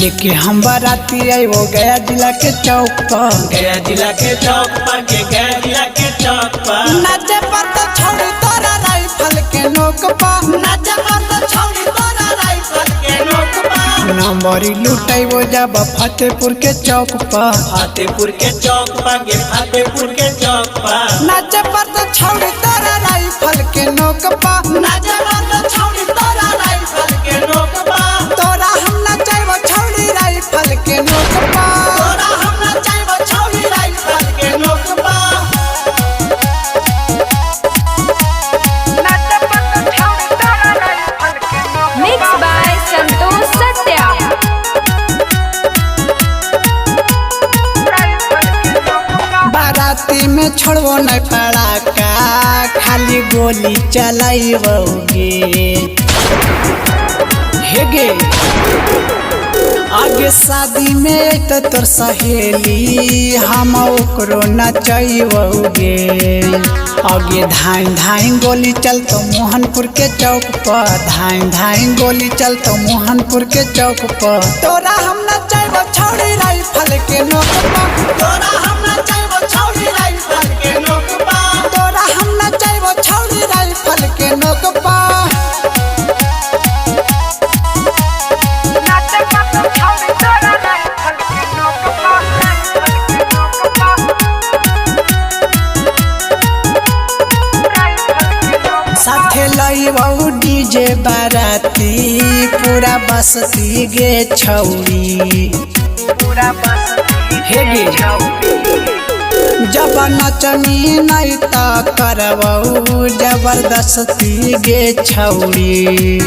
लेके हम बाराती आई वो गया जिला के चौक पर, गया जिला के चौक पर, गया जिला के चौक पर। नाचे पर तो छोड़ी तोरा राइफल के नोक पर, नाचे पर तो छोड़ी तोरा राइफल के नोक पर। नंबरी लुटाई वो जब फतेहपुर के चौक पर, फतेहपुर के चौक पर, फतेहपुर के चौक पर। नाचे पर तो छोड़ी तोरा राइफल के नोक पर, नाचे पर तो छोड़ी तोरा राइफल के नोक पर। तोरा हम नचाइबो छोड़ी राइफल के नोक पर, तोरा हम नचाइबो छोड़ी राइफल के नोक पर। Mixed by Santosh Satya. बाराती में छोड़बो नहीं पड़ाका, खाली गोली चलाइबोगे हेगे। आगे शादी में तो तोर सहेली हम ओकरो नचैबोगे। आगे धाइन धाइन गोली चलतो मोहनपुर के चौक पर, धाइन धाइन गोली चलतो मोहनपुर के चौक पर। तोरा हम नचैबो छोड़ी राइफल के नोक पर, तोरा हम नचाइबो छोड़ी राइफल के नोक पर। तोरा हम नचैबो छोड़ी राइफल के नोक पर। साथे लइबौ डीजे बाराती, पूरा बसती गे छौरी हेगे। जब नचनी नहीं त करबौ जबरदस्ती गे छौरी।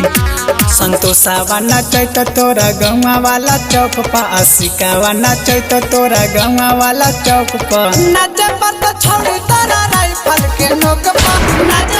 संतोषावा नचैत तोरा गौवा वाला चौक पर, आशिकावा नचैत तोरा गौवा वाला चौक पर। नाचे पर तो छोड़ी तोरा राइफल के नोक पर, नाचे